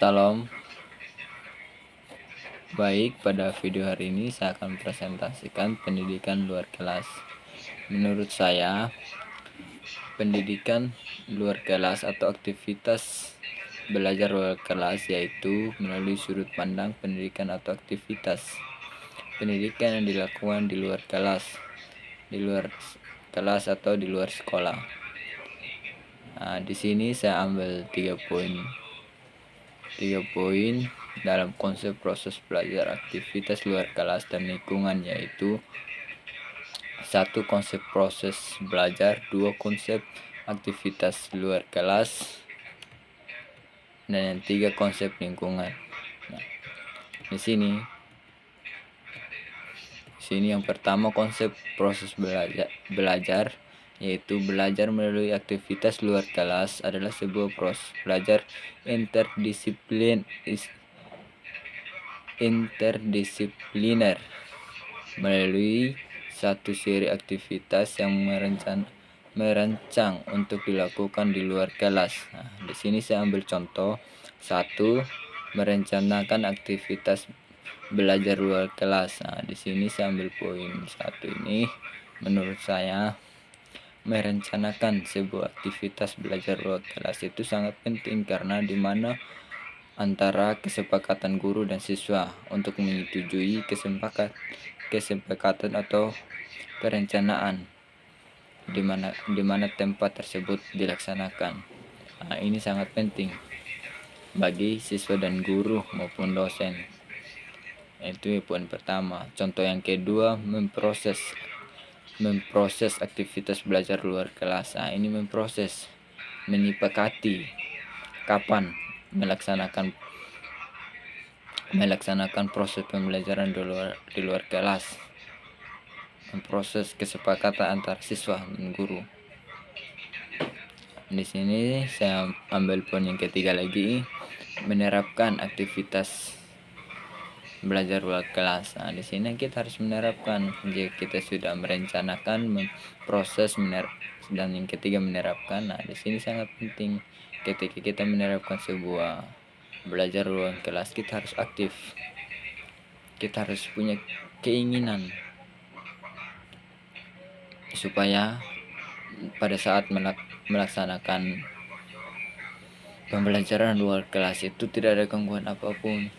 Salam. Baik, pada video hari ini saya akan presentasikan pendidikan luar kelas. Menurut saya, pendidikan luar kelas atau aktivitas belajar luar kelas yaitu melalui sudut pandang pendidikan atau aktivitas pendidikan yang dilakukan di luar kelas, atau di luar sekolah. Nah, di sini saya ambil 3 poin dalam konsep proses belajar aktivitas luar kelas dan lingkungan, yaitu 1. Konsep proses belajar, 2. Konsep aktivitas luar kelas, dan yang 3 konsep lingkungan. Nah, di sini yang pertama konsep proses belajar yaitu belajar melalui aktivitas luar kelas adalah sebuah proses belajar interdisipliner melalui satu seri aktivitas yang merancang untuk dilakukan di luar kelas. Nah, di sini saya ambil contoh 1. Merencanakan aktivitas belajar luar kelas. Nah, di sini saya ambil poin 1 ini. Menurut saya, merencanakan sebuah aktivitas belajar luar kelas itu sangat penting karena di mana antara kesepakatan guru dan siswa untuk menyetujui kesepakatan atau perencanaan di mana tempat tersebut dilaksanakan. Nah, ini sangat penting bagi siswa dan guru maupun dosen. Itu poin pertama. Contoh yang kedua, memproses aktivitas belajar luar kelas. Nah, ini menyepakati kapan melaksanakan proses pembelajaran di luar kelas, memproses kesepakatan antara siswa dan guru. Di sini saya ambil poin yang ketiga lagi, menerapkan aktivitas belajar luar kelas. Nah, di sini kita harus menerapkan. Jika kita sudah merencanakan, memproses, dan yang ketiga menerapkan. Nah, di sini sangat penting. Ketika kita menerapkan sebuah belajar luar kelas, kita harus aktif. Kita harus punya keinginan supaya pada saat melaksanakan pembelajaran luar kelas itu tidak ada gangguan apapun.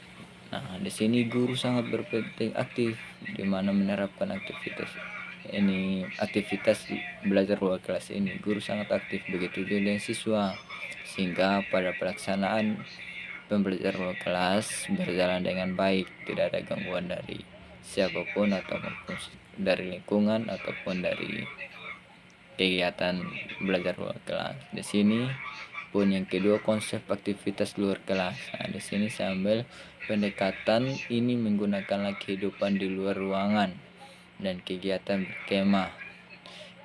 Nah, di sini guru sangat berpenting aktif di mana menerapkan aktivitas belajar luar kelas ini. Guru sangat aktif, begitu juga dengan siswa, sehingga pada pelaksanaan pembelajaran luar kelas berjalan dengan baik, tidak ada gangguan dari siapapun ataupun dari lingkungan ataupun dari kegiatan belajar luar kelas. Di sini poin yang kedua, konsep aktivitas luar kelas. Nah, di sini saya ambil pendekatan ini menggunakan kehidupan di luar ruangan dan kegiatan berkemah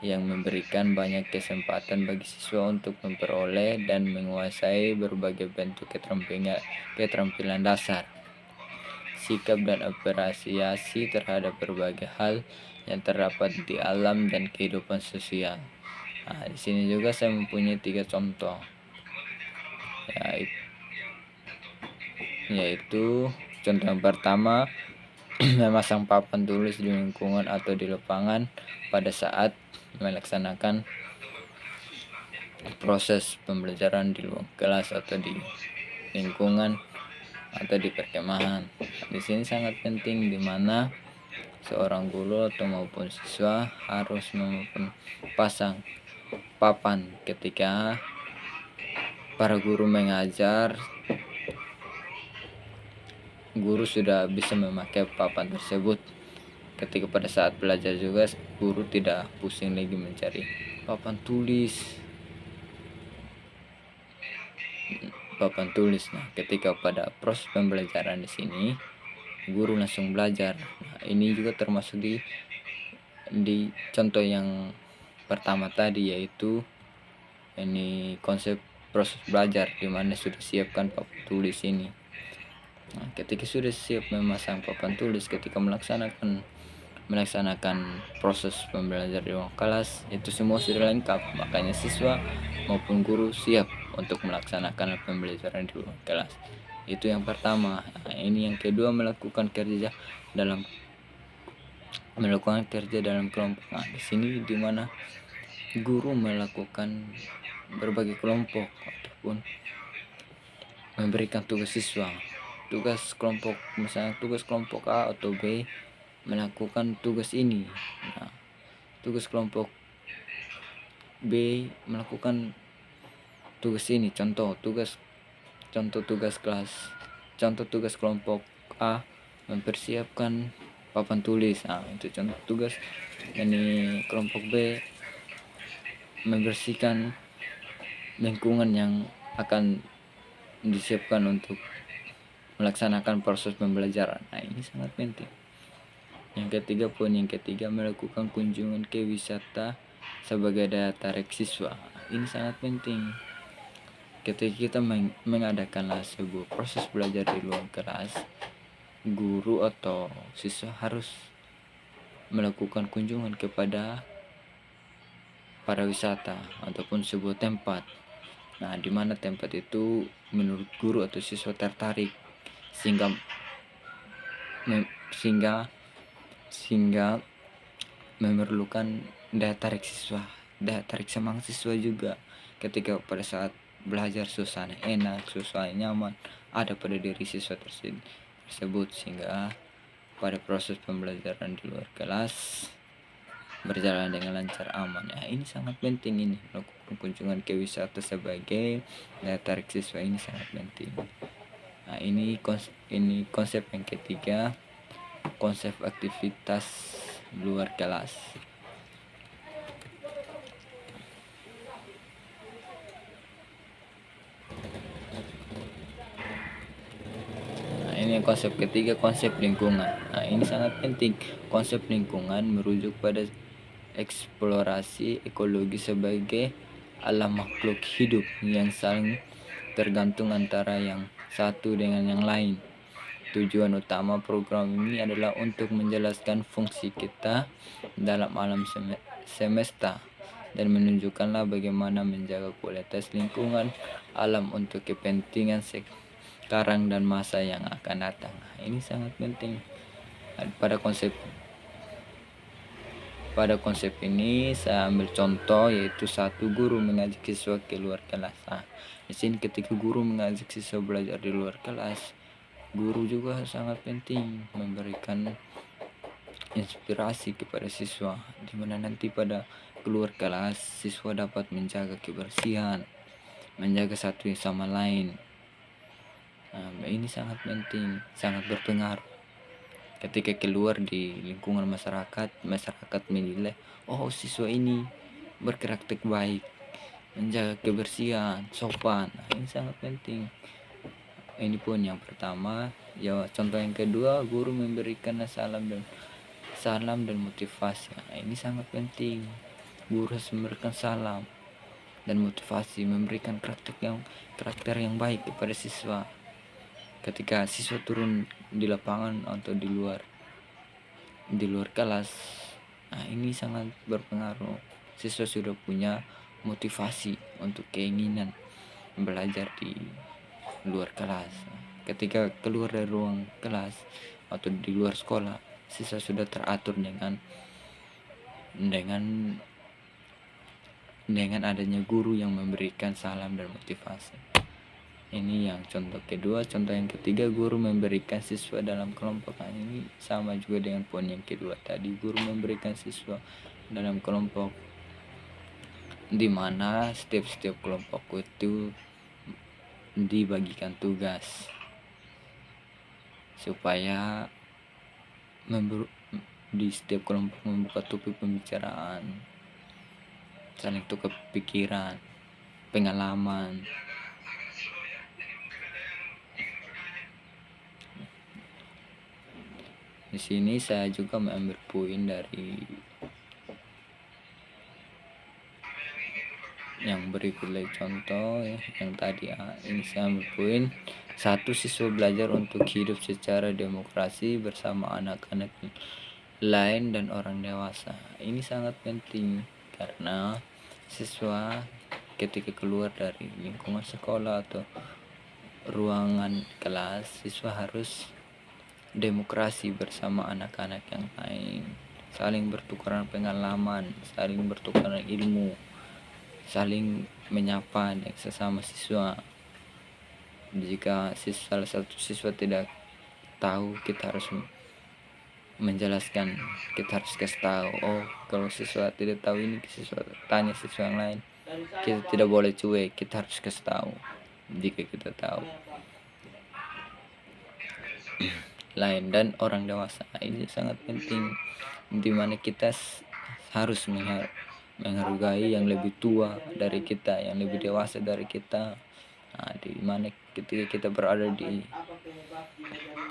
yang memberikan banyak kesempatan bagi siswa untuk memperoleh dan menguasai berbagai bentuk keterampilan dasar, sikap dan apresiasi terhadap berbagai hal yang terdapat di alam dan kehidupan sosial. Nah, di sini juga saya mempunyai 3 contoh, yaitu contoh yang pertama, memasang papan tulis di lingkungan atau di lapangan pada saat melaksanakan proses pembelajaran di luar kelas atau di lingkungan atau di perkemahan. Di sini sangat penting di mana seorang guru atau maupun siswa harus memasang papan ketika para guru mengajar. Guru sudah bisa memakai papan tersebut. Ketika pada saat belajar juga guru tidak pusing lagi mencari papan tulis. Nah, ketika pada proses pembelajaran di sini guru langsung belajar. Nah, ini juga termasuk di contoh yang pertama tadi, yaitu ini konsep proses belajar di mana sudah siapkan papan tulis ini. Nah, ketika sudah siap memasang papan tulis, ketika melaksanakan melaksanakan proses pembelajaran di ruang kelas. Itu semua sudah lengkap, makanya siswa maupun guru siap untuk melaksanakan pembelajaran di ruang kelas. Itu yang pertama. Nah, ini yang kedua, melakukan kerja dalam kelompok. Nah, di sini dimana guru melakukan berbagai kelompok ataupun memberikan tugas siswa. Tugas kelompok, misalnya tugas kelompok A atau B melakukan tugas ini. Nah, tugas kelompok B melakukan tugas ini. Contoh tugas kelas. Contoh tugas kelompok A mempersiapkan papan tulis. Nah, itu contoh tugas. Ini kelompok B membersihkan lingkungan yang akan disiapkan untuk melaksanakan proses pembelajaran. Nah, ini sangat penting. Yang ketiga, melakukan kunjungan ke wisata sebagai daya tarik siswa. Ini sangat penting. Ketika kita mengadakanlah sebuah proses belajar di luar kelas, guru atau siswa harus melakukan kunjungan kepada para wisata ataupun sebuah tempat. Nah, di mana tempat itu menurut guru atau siswa tertarik sehingga memerlukan daya tarik semangat siswa juga. Ketika pada saat belajar suasana enak, suasana nyaman ada pada diri siswa tersebut, sehingga pada proses pembelajaran di luar kelas berjalan dengan lancar, aman. Ya, ini sangat penting, ini melakukan kunjungan ke wisata sebagai daya tarik siswa, ini sangat penting. Nah, ini konsep yang ketiga, konsep aktivitas luar kelas. Nah, ini konsep ketiga, konsep lingkungan. Nah, ini sangat penting. Konsep lingkungan merujuk pada eksplorasi ekologi sebagai alam makhluk hidup yang saling tergantung antara yang satu dengan yang lain. Tujuan utama program ini adalah untuk menjelaskan fungsi kita dalam alam semesta dan menunjukkanlah bagaimana menjaga kualitas lingkungan alam untuk kepentingan sekarang dan masa yang akan datang. Ini sangat penting. Pada konsep ini saya ambil contoh, yaitu satu, guru mengajak siswa ke luar kelas. Nah, di sini ketika guru mengajak siswa belajar di luar kelas, guru juga sangat penting memberikan inspirasi kepada siswa, di mana nanti pada keluar kelas siswa dapat menjaga kebersihan, menjaga satu sama lain. Nah, ini sangat penting, sangat berpengaruh. Ketika keluar di lingkungan masyarakat menilai, oh, siswa ini berkarakter baik, menjaga kebersihan, sopan. Nah, ini sangat penting. Ini pun yang pertama. Ya, contoh yang kedua, guru memberikan salam dan motivasi. Nah, ini sangat penting. Guru harus memberikan salam dan motivasi, memberikan karakter yang baik kepada siswa. Ketika siswa turun di lapangan atau di luar kelas, nah, ini sangat berpengaruh. Siswa sudah punya motivasi untuk keinginan belajar di luar kelas. Ketika keluar dari ruang kelas atau di luar sekolah, siswa sudah teratur dengan adanya guru yang memberikan salam dan motivasi. Ini yang contoh kedua. Contoh yang ketiga, guru memberikan siswa dalam kelompok. Nah, ini sama juga dengan poin yang kedua tadi, guru memberikan siswa dalam kelompok, di mana setiap kelompok itu dibagikan tugas supaya di setiap kelompok membuka topik pembicaraan, saling tukar pikiran, pengalaman. Di sini saya juga mengambil poin dari yang berikut lagi, contoh yang tadi. Ini saya ambil poin satu, siswa belajar untuk hidup secara demokrasi bersama anak-anak lain dan orang dewasa. Ini sangat penting karena siswa ketika keluar dari lingkungan sekolah atau ruangan kelas, siswa harus demokrasi bersama anak-anak yang lain, saling bertukaran pengalaman, saling bertukaran ilmu, saling menyapa dengan sesama siswa. Jika salah satu siswa tidak tahu, kita harus menjelaskan, kita harus kasih tahu. Oh, kalau siswa tidak tahu ini, siswa tanya siswa yang lain. Kita tidak boleh cuek, kita harus kasih tahu jika kita tahu. Lain dan orang dewasa, ini sangat penting, dimana kita harus menghargai yang lebih tua dari kita, yang lebih dewasa dari kita. Nah, dimana ketika kita berada di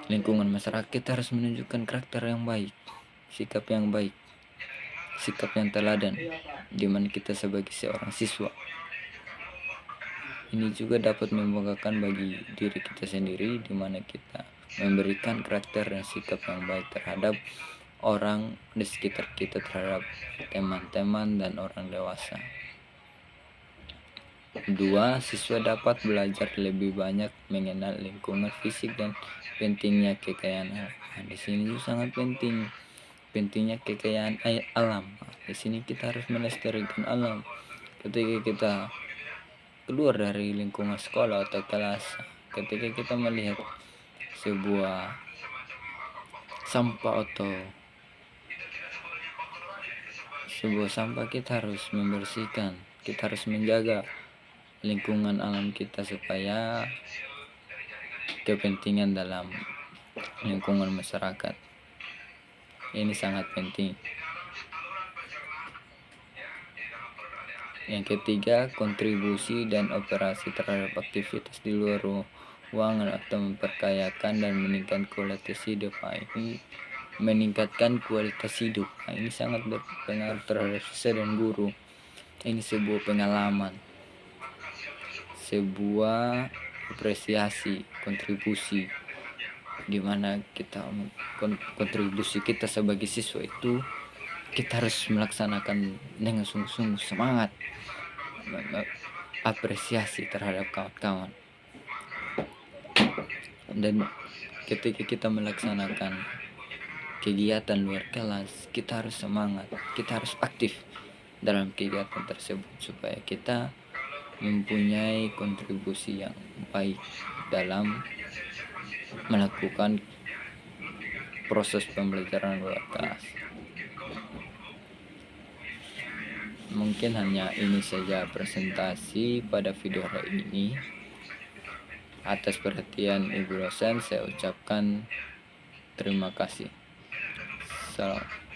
lingkungan masyarakat, kita harus menunjukkan karakter yang baik, sikap yang baik, sikap yang teladan, dimana kita sebagai seorang siswa. Ini juga dapat membanggakan bagi diri kita sendiri, dimana kita memberikan karakter dan sikap yang baik terhadap orang di sekitar kita, terhadap teman-teman dan orang dewasa. 2. Siswa dapat belajar lebih banyak mengenal lingkungan fisik dan pentingnya kekayaan alam. Nah, di sini sangat pentingnya kekayaan alam. Di sini kita harus melestarikan alam. Ketika kita keluar dari lingkungan sekolah atau kelas, ketika kita melihat sebuah sampah atau sebuah sampah, kita harus membersihkan, kita harus menjaga lingkungan alam kita supaya kepentingan dalam lingkungan masyarakat. Ini sangat penting. Yang ketiga, kontribusi dan operasi terhadap aktivitas di luar ruangan atau memperkayakan dan meningkatkan kualitas hidup. Ini meningkatkan kualitas hidup. Ini sangat berpengaruh terhadap siswa dan guru. Ini sebuah pengalaman, sebuah apresiasi, kontribusi, dimana kita kontribusi kita sebagai siswa itu kita harus melaksanakan dengan sungguh-sungguh, semangat, apresiasi terhadap kawan-kawan. Dan ketika kita melaksanakan kegiatan luar kelas, kita harus semangat, kita harus aktif dalam kegiatan tersebut supaya kita mempunyai kontribusi yang baik dalam melakukan proses pembelajaran luar kelas. Mungkin hanya ini saja presentasi pada video hari ini. Atas perhatian Ibu dosen, saya ucapkan terima kasih. Salam.